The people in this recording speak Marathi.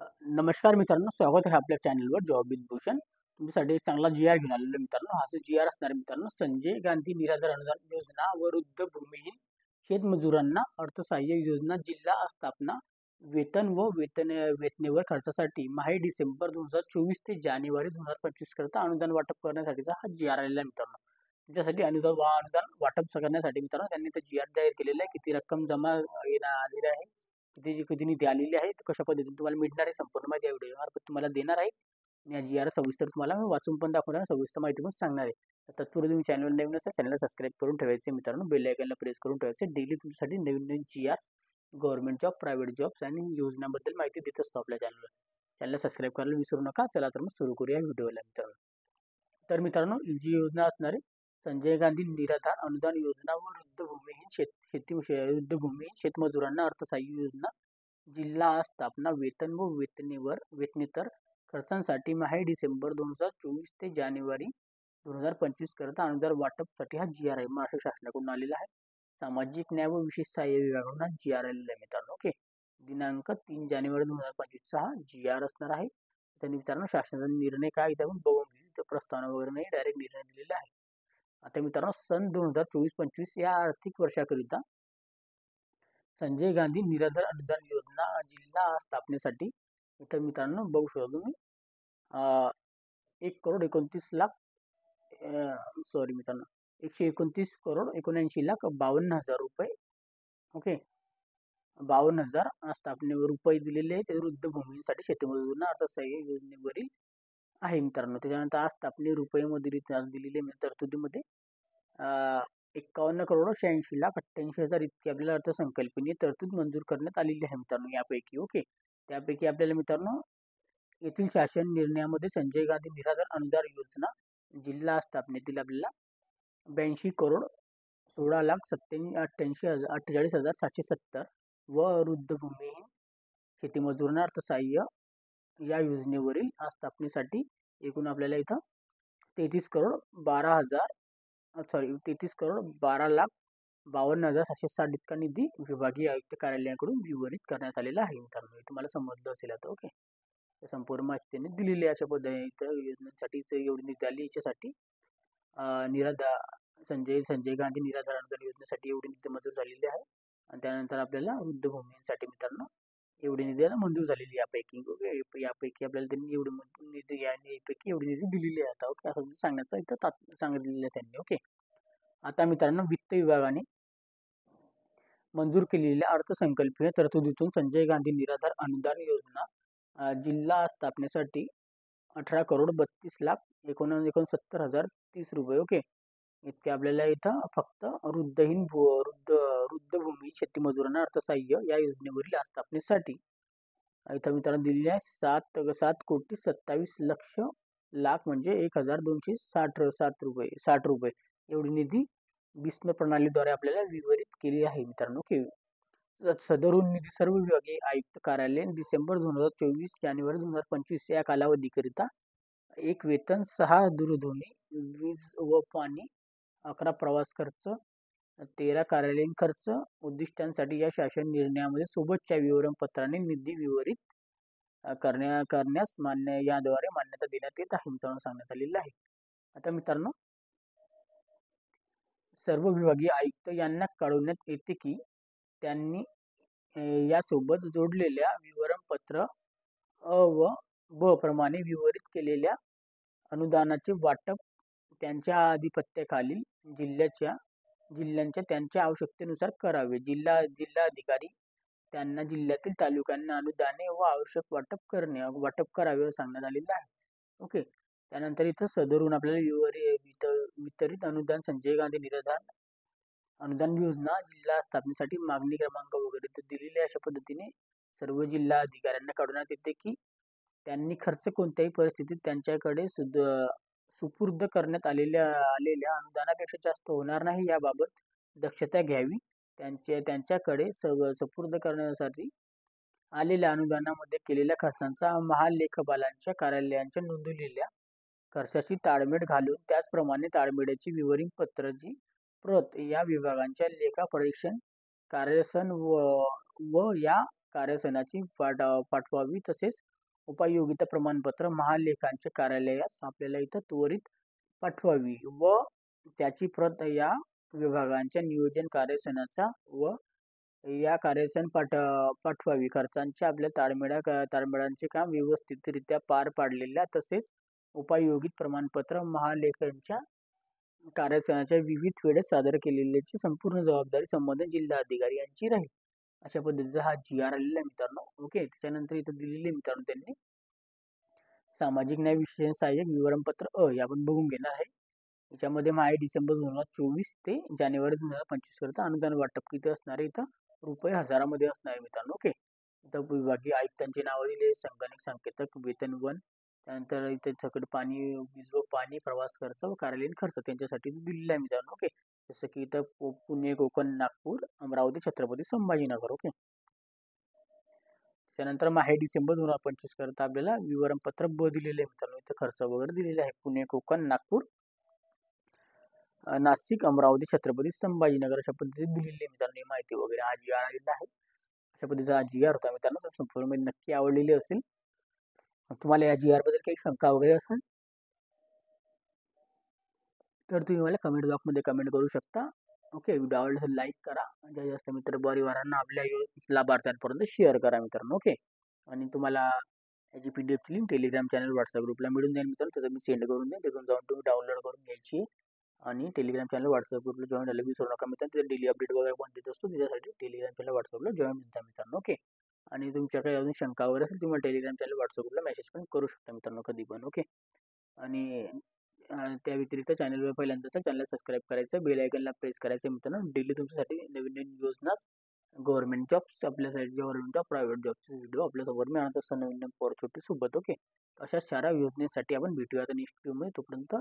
नमस्कार मित्रांनो, स्वागत आहे आपल्या चॅनलवर जॉब विथ भूषण. तुमच्यासाठी एक चांगला जी-आर घेऊन आलेलो मित्रांनो. हा जो जी-आर असणार आहे मित्रांनो, संजय गांधी निराधार अनुदान योजना व वृद्ध भूमिहीन शेतमजुरांना अर्थसहाय्य योजना जिल्हा स्थापना वेतन व वेतनेवर खर्चासाठी माहे डिसेंबर 2024 ते जानेवारी 2025 करता अनुदान वाटप करण्यासाठीचा हा जी-आर आलेला आहे मित्रांनो. तुमच्यासाठी अनुदान वाटप करण्यासाठी मित्रांनो त्यांनी ते जी-आर जाहीर केलेला आहे. किती रक्कम जमा आलेली आहे, किती किती निधी आलेली आहे, कशा पद्धतीने तुम्हाला मिळणार आहे, संपूर्ण माहिती या व्हिडिओमार्फत तुम्हाला देणार आहे. आणि या जी-आर सविस्तर तुम्हाला मी वाचून पण दाखवणार आहे, सविस्तर माहिती पण सांगणार आहे. तत्पूर्वी तुम्ही चॅनल नवीन असेल चॅनलला सबस्क्राईब करून ठेवायचे मित्रांनो. बेल आयकॉनला प्रेस करून ठेवायचे. डेली तुमच्यासाठी नवीन नवीन जी-आर, गव्हर्नमेंट जॉब, प्रायव्हेट जॉब्स आणि योजनांबद्दल माहिती देत असतो आपल्या चॅनलवर. चॅनलला सबस्क्राईब करायला विसरू नका. चला तर मग सुरू करूया व्हिडिओला मित्रांनो. तर मित्रांनो, जी योजना असणार आहे संजय गांधी निराधार अनुदान योजना व वृद्ध भूमिहीन शेतमजुरांना अर्थसहाय्य योजना जिल्हा स्थापना वेतन व वेतनेतर खर्चांसाठी माहे डिसेंबर 2024 ते जानेवारी 2025 करता अनुदान वाटपसाठी हा जी-आर आहे महाराष्ट्र शासनाकडून आलेला आहे. सामाजिक न्याय व विशेष सहाय्य विभागाकडून हा जी-आर आलेला आहे मित्रांनो. ओके, दिनांक 3 जानेवारी 2025 चा हा जी-आर असणार आहे. तर मित्रांनो, शासनाचा निर्णय काय इथे आपण बघून घेऊ. तर प्रस्तावना वगैरे नाही, डायरेक्ट निर्णय दिलेला आहे. आता मित्रांनो, सन 2024-25 या आर्थिक वर्षाकरिता संजय गांधी निराधार अनुदान योजना जिल्हा स्थापनेसाठी इथं मित्रांनो बघू शकता तुम्ही 1,29,00,000 सॉरी मित्रांनो 129,79,52,000 रुपये. ओके, 52,000 स्थापनेवर रुपये दिलेले आहेत ते वृद्ध भूमीसाठी शेतमजुरांना अर्थसहाय्य योजनेवरील आहे मित्रांनो. त्याच्यानंतर आज स्थापने रुपयेमध्ये दिलेले तरतुदीमध्ये 51,86,88,000 इतकी आपल्याला अर्थसंकल्पीय तरतूद मंजूर करण्यात आलेली आहे मित्रांनो यापैकी. ओके, त्यापैकी आपल्याला मित्रांनो येथील शासन निर्णयामध्ये संजय गांधी निराधार अनुदान योजना जिल्हा स्थापनेतील आपल्याला 82,16,88,770 व वृद्ध भूमिहीन शेतीमजुरांना अर्थसहाय्य या योजनेवरील स्थापनेसाठी एकूण आपल्याला इथं 33,12,52,760 इतका निधी विभागीय आयुक्त कार्यालयाकडून वितरित करण्यात आलेला आहे मित्रांनो. तुम्हाला समजलं असेल आता. ओके, संपूर्ण माहिती त्यांनी दिलेली आहे. अशा पद्धतीने योजनेसाठी एवढी निधी आली याच्यासाठी निराधार संजय गांधी निराधार अनुदान योजनेसाठी एवढी निधी मंजूर झालेली आहे. आणि त्यानंतर आपल्याला वृद्ध भूमीसाठी मित्रांनो एवढी निधी मंजूर झालेली यापैकी. ओके, यापैकी आपल्याला त्यांनी एवढी निधी यापैकी एवढी निधी दिलेली आहे आता. ओके, असं सांगण्याचं इथं सांगितलेलं आहे त्यांनी. ओके, आता मित्रांनो, वित्त विभागाने मंजूर केलेल्या अर्थसंकल्पीय तरतुदीतून संजय गांधी निराधार अनुदान योजना जिल्हा स्थापनेसाठी 18,32,69,60,30 रुपये. ओके, इतके आपल्याला इथं फक्त वृद्ध भूमी शेतीमजुरांना अर्थसहाय्य या योजनेवरील स्थापनेसाठी इथं मित्रांनो दिलेली आहे 7,27,27,00,000 म्हणजे 1,260 रुपये एवढी निधी भीष्म प्रणालीद्वारे आपल्याला वितरित केली आहे मित्रांनो. ओके, सदरून निधी सर्व विभागीय आयुक्त कार्यालय डिसेंबर 2024 जानेवारी 2025 या कालावधीकरिता एक वेतन, 6 दूरध्वनी, वीज व पाणी, 11 प्रवास खर्च, 13 कार्यालयीन खर्च उद्दिष्टांसाठी या शासन निर्णयामध्ये सोबतच्या विवरणपत्राने निधी वितरित करण्यास याद्वारे मान्यता देण्यात येत आहे मित्रांनो सांगण्यात आलेलं आहे. आता मित्रांनो, सर्व विभागीय आयुक्त यांना कळवण्यात येते की त्यांनी यासोबत जोडलेल्या विवरणपत्र अ व ब प्रमाणे वितरित केलेल्या अनुदानाचे वाटप त्यांच्या आधिपत्याखालील जिल्ह्यांच्या त्यांच्या आवश्यकतेनुसार करावे. जिल्हाधिकारी त्यांना जिल्ह्यातील तालुक्यांना अनुदाने व आवश्यक वाटप करावे सांगण्यात आलेलं आहे. ओके, त्यानंतर इथं सदरून आपल्याला वितरित अनुदान संजय गांधी निराधार अनुदान योजना जिल्हा स्थापनेसाठी मागणी क्रमांक वगैरे तर दिलेले अशा पद्धतीने सर्व जिल्हा अधिकाऱ्यांना कळवण्यात येते की त्यांनी खर्च कोणत्याही परिस्थितीत त्यांच्याकडे सुपूर्द करण्यात आलेल्या अनुदानापेक्षा जास्त होणार नाही याबाबत दक्षता घ्यावी. त्यांच्याकडे सुपूर्द करण्यासाठी आलेल्या अनुदानामध्ये केलेल्या खर्चांचा महालेखापालांच्या कार्यालयांच्या नोंदवलेल्या खर्चाची ताळमेळ घालून त्याचप्रमाणे ताळमेळाची विवरणपत्राची प्रत या विभागांच्या लेखा परीक्षण कार्यासन व या कार्यसनाची पाठवावी. तसेच उपयोगिता प्रमाणपत्र महालेखांच्या कार्यालयास आपल्याला इथं त्वरित पाठवावी व त्याची प्रत या विभागांच्या नियोजन कार्यसनाचा व या कार्यसन पाठवावी. खर्चांच्या आपल्या ताळमेळांचे काम व्यवस्थितरित्या पार पाडलेल्या तसेच उपयोगित प्रमाणपत्र महालेखांच्या कार्यसनाच्या विविध वेळेस सादर केलेल्याची संपूर्ण जबाबदारी संबंधित जिल्हाधिकारी यांची राहील. अशा पद्धतीचा हा GR आलेला आहे मित्रांनो. ओके, त्याच्यानंतर इथं दिलेले मित्रांनो त्यांनी सामाजिक न्याय विशेष सहाय्यक विवरणपत्र हे आपण बघून घेणार आहे. याच्यामध्ये डिसेंबर 2024 ते जानेवारी 2025 करता अनुदान वाटप किती असणार आहे, इथं रुपये हजारामध्ये असणार आहे मित्रांनो. ओके, इथं विभागीय आयुक्तांचे नाव दिले, संगणक संकेतक, वेतनवन, त्यानंतर इथे सगळं पाणी, वीज व पाणी, प्रवास खर्च व कार्यालयीन खर्च त्यांच्यासाठी दिलेला आहे मित्रांनो. ओके, जसं की इथं पुणे, कोकण, नागपूर, अमरावती, छत्रपती संभाजीनगर. ओके, त्यानंतर डिसेंबर 2025 करता आपल्याला विवरणपत्र दिलेले आहे मित्रांनो. इथं खर्च वगैरे दिलेले आहे. पुणे, कोकण, नागपूर, नाशिक, अमरावती, छत्रपती संभाजीनगर अशा पद्धतीने दिलेली मित्रांनो माहिती वगैरे हा GR आलेला आहे. अशा पद्धतीचा हा GR होता मित्रांनो. तर संपूर्ण माहिती नक्की आवडलेली असेल. तुम्हाला या GR बद्दल काही शंका वगैरे असेल तर तुम्ही मला कमेंट बॉक्समध्ये कमेंट करू शकता. ओके, व्हिडिओ आवडला असेल लाईक करा, जास्तीत जास्त मित्र परिवारांना आपल्या लाभार्थ्यांपर्यंत शेअर करा मित्रांनो. ओके, आणि तुम्हाला याची PDF ची लिंक टेलिग्राम चॅनल, व्हॉट्सअप ग्रुपला मिळून जाईल मित्रांनो. त्याचं मी सेंड करून देईन. तिथून जाऊन तुम्ही डाउनलोड करून घ्यायची आणि टेलिग्राम चॅनल, व्हॉट्सअप ग्रुपला जॉईन व्हायला विसरू नका मित्रांनो. तिथे डेली अपडेट वगैरे पण देत असतो. त्याच्यासाठी टेलिग्राम चॅनल, व्हॉट्सअपला जॉईन होता मित्रांनो. ओके, आणि तुमच्याकडे अजून शंका वगैरे असेल तुम्हाला टेलिग्राम चॅनल, व्हॉट्सअप ग्रुपला मेसेज पण करू शकता मित्रांनो कधी पण. ओके, आणि त्या व्यतिरिक्त चॅनलवर पहिल्यांदा चॅनल सबस्क्राईब करायचं, बेल आयकनला प्रेस करायचं मित्रांनो. डेली तुमच्यासाठी नवीन नवीन योजना, गव्हर्नमेंट जॉब्स, आपल्यासाठी गव्हर्नमेंट जॉब, प्रायव्हेट जॉबचे व्हिडिओ आपल्यासोबत मी आणत असतो नवीन नवीन अपॉर्च्युनिटी सोबत. ओके, अशा 4 योजनेसाठी आपण भेटूया आता नेक्स्ट व्हिडिओमध्ये. तोपर्यंत